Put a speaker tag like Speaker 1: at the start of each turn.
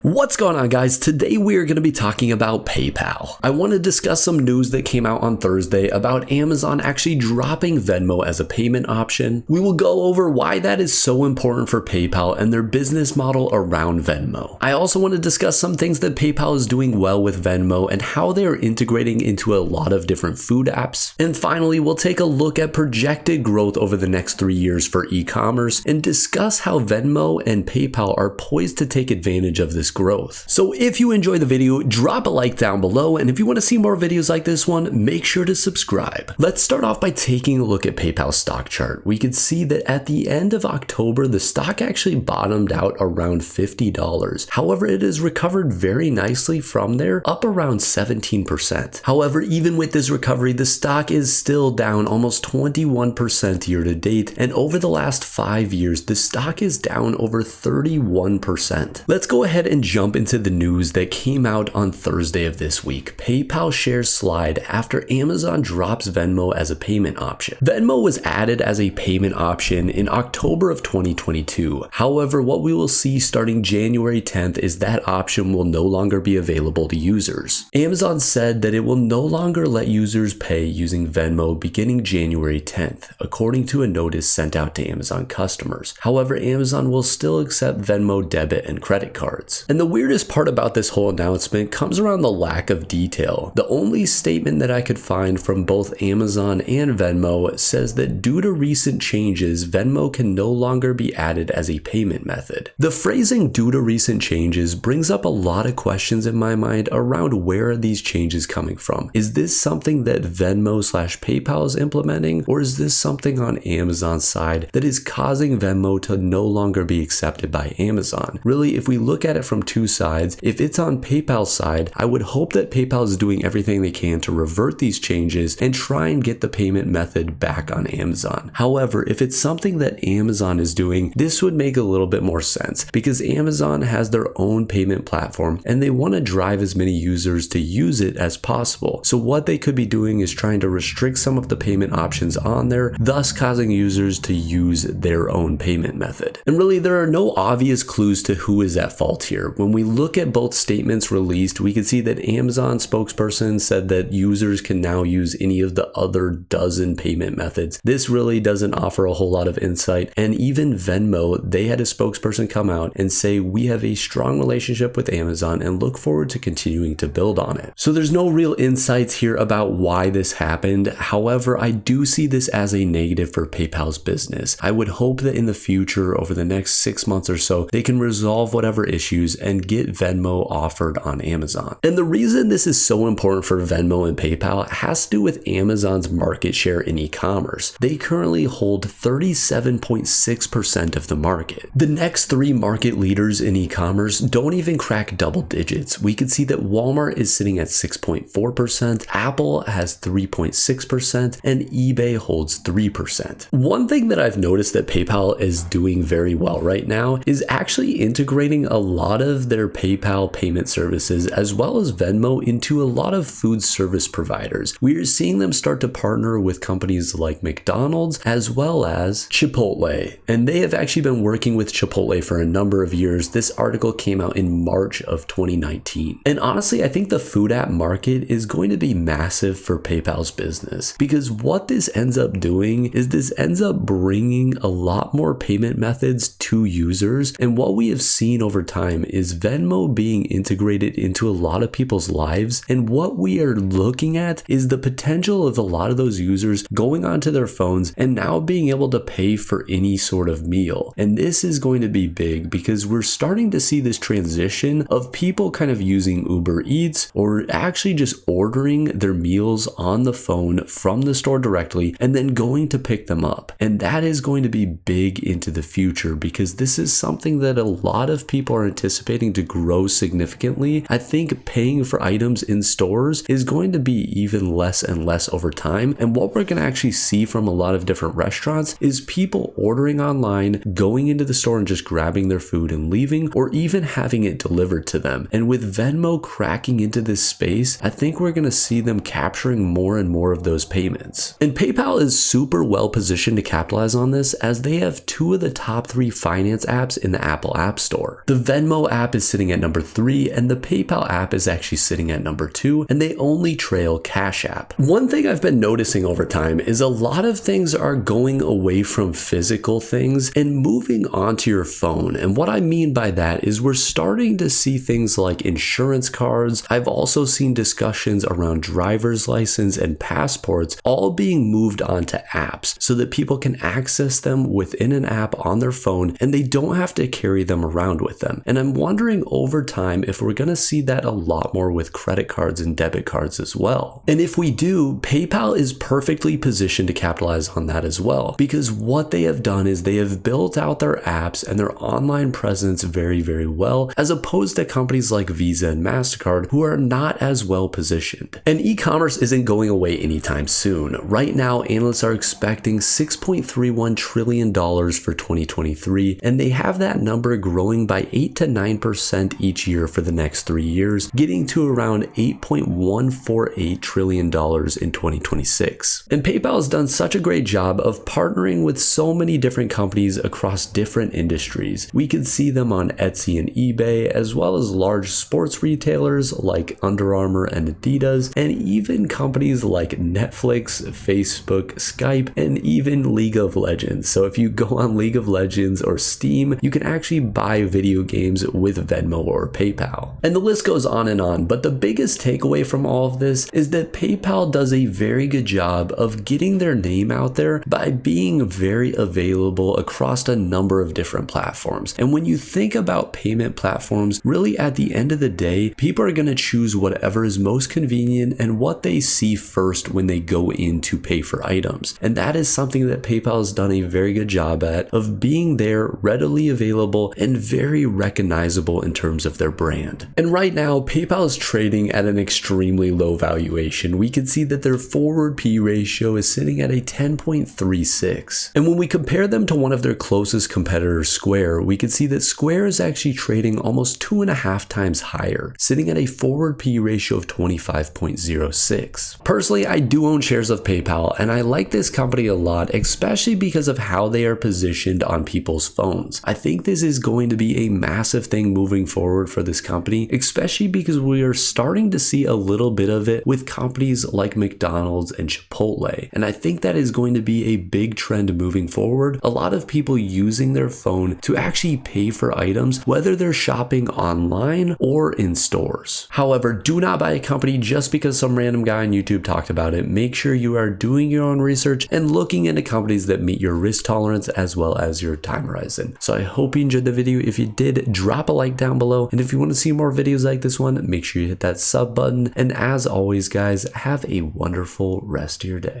Speaker 1: What's going on, guys? Today we are going to be talking about PayPal. I want to discuss some news that came out on Thursday about Amazon actually dropping Venmo as a payment option. We will go over why that is so important for PayPal and their business model around Venmo. I also want to discuss some things that PayPal is doing well with Venmo and how they are integrating into a lot of different food apps. And finally, we'll take a look at projected growth over the next 3 years for e-commerce and discuss how Venmo and PayPal are poised to take advantage of this growth. So if you enjoy the video, drop a like down below, and if you want to see more videos like this one, make sure to subscribe. Let's start off by taking a look at PayPal's stock chart. We can see that at the end of October, the stock actually bottomed out around $50. However, it has recovered very nicely from there, up around 17%. However, even with this recovery, the stock is still down almost 21% year to date, and over the last 5 years, the stock is down over 31%. Let's go ahead and jump into the news that came out on Thursday of this week. PayPal shares slide after Amazon drops Venmo as a payment option. Venmo was added as a payment option in October of 2022. However, what we will see starting January 10th is that option will no longer be available to users. Amazon said that it will no longer let users pay using Venmo beginning January 10th, according to a notice sent out to Amazon customers. However, Amazon will still accept Venmo debit and credit cards. And the weirdest part about this whole announcement comes around the lack of detail. The only statement that I could find from both Amazon and Venmo says that due to recent changes, Venmo can no longer be added as a payment method. The phrasing "due to recent changes" brings up a lot of questions in my mind around where are these changes coming from. Is this something that Venmo/PayPal is implementing, or is this something on Amazon's side that is causing Venmo to no longer be accepted by Amazon? Really, if we look at it from two sides, if it's on PayPal's side, I would hope that PayPal is doing everything they can to revert these changes and try and get the payment method back on Amazon. However, if it's something that Amazon is doing, this would make a little bit more sense because Amazon has their own payment platform and they want to drive as many users to use it as possible. So what they could be doing is trying to restrict some of the payment options on there, thus causing users to use their own payment method. And really, there are no obvious clues to who is at fault here. When we look at both statements released, we can see that Amazon spokesperson said that users can now use any of the other dozen payment methods. This really doesn't offer a whole lot of insight. And even Venmo, they had a spokesperson come out and say, we have a strong relationship with Amazon and look forward to continuing to build on it. So there's no real insights here about why this happened. However, I do see this as a negative for PayPal's business. I would hope that in the future, over the next 6 months or so, they can resolve whatever issues and get Venmo offered on Amazon. And the reason this is so important for Venmo and PayPal has to do with Amazon's market share in e-commerce. They currently hold 37.6% of the market. The next 3 market leaders in e-commerce don't even crack double digits. We can see that Walmart is sitting at 6.4%, Apple has 3.6%, and eBay holds 3%. One thing that I've noticed that PayPal is doing very well right now is actually integrating a lot of their PayPal payment services as well as Venmo into a lot of food service providers. We are seeing them start to partner with companies like McDonald's as well as Chipotle. And they have actually been working with Chipotle for a number of years. This article came out in March of 2019. And honestly, I think the food app market is going to be massive for PayPal's business because what this ends up doing is this ends up bringing a lot more payment methods to users. And what we have seen over time is Venmo being integrated into a lot of people's lives. And what we are looking at is the potential of a lot of those users going onto their phones and now being able to pay for any sort of meal. And this is going to be big because we're starting to see this transition of people kind of using Uber Eats or actually just ordering their meals on the phone from the store directly and then going to pick them up. And that is going to be big into the future because this is something that a lot of people are anticipating to grow significantly. I think paying for items in stores is going to be even less and less over time. And what we're going to actually see from a lot of different restaurants is people ordering online, going into the store and just grabbing their food and leaving, or even having it delivered to them. And with Venmo cracking into this space, I think we're going to see them capturing more and more of those payments. And PayPal is super well positioned to capitalize on this as they have 2 of the top 3 finance apps in the Apple App Store. The Venmo app is sitting at number 3, and the PayPal app is actually sitting at number 2, and they only trail Cash App. One thing I've been noticing over time is a lot of things are going away from physical things and moving onto your phone. And what I mean by that is we're starting to see things like insurance cards. I've also seen discussions around driver's license and passports all being moved onto apps so that people can access them within an app on their phone and they don't have to carry them around with them. And I'm wondering over time if we're going to see that a lot more with credit cards and debit cards as well. And if we do, PayPal is perfectly positioned to capitalize on that as well, because what they have done is they have built out their apps and their online presence very, very well, as opposed to companies like Visa and MasterCard who are not as well positioned. And e-commerce isn't going away anytime soon. Right now, analysts are expecting $6.31 trillion for 2023, and they have that number growing by 8 to 9% each year for the next 3 years, getting to around $8.148 trillion in 2026. And PayPal has done such a great job of partnering with so many different companies across different industries. We could see them on Etsy and eBay, as well as large sports retailers like Under Armour and Adidas, and even companies like Netflix, Facebook, Skype, and even League of Legends. So if you go on League of Legends or Steam, you can actually buy video games with Venmo or PayPal. And the list goes on, but the biggest takeaway from all of this is that PayPal does a very good job of getting their name out there by being very available across a number of different platforms. And when you think about payment platforms, really at the end of the day, people are going to choose whatever is most convenient and what they see first when they go in to pay for items. And that is something that PayPal has done a very good job at, of being there, readily available, and very recognizable in terms of their brand. And right now, PayPal is trading at an extremely low valuation. We can see that their forward P ratio is sitting at a 10.36. And when we compare them to one of their closest competitors, Square, we can see that Square is actually trading almost 2.5 times higher, sitting at a forward P ratio of 25.06. Personally, I do own shares of PayPal, and I like this company a lot, especially because of how they are positioned on people's phones. I think this is going to be a massive thing moving forward for this company, especially because we are starting to see a little bit of it with companies like McDonald's and Chipotle. And I think that is going to be a big trend moving forward. A lot of people using their phone to actually pay for items, whether they're shopping online or in stores. However, do not buy a company just because some random guy on YouTube talked about it. Make sure you are doing your own research and looking into companies that meet your risk tolerance as well as your time horizon. So I hope you enjoyed the video. If you did, drop a like down below. And if you want to see more videos like this one, make sure you hit that sub button. And as always, guys, have a wonderful rest of your day.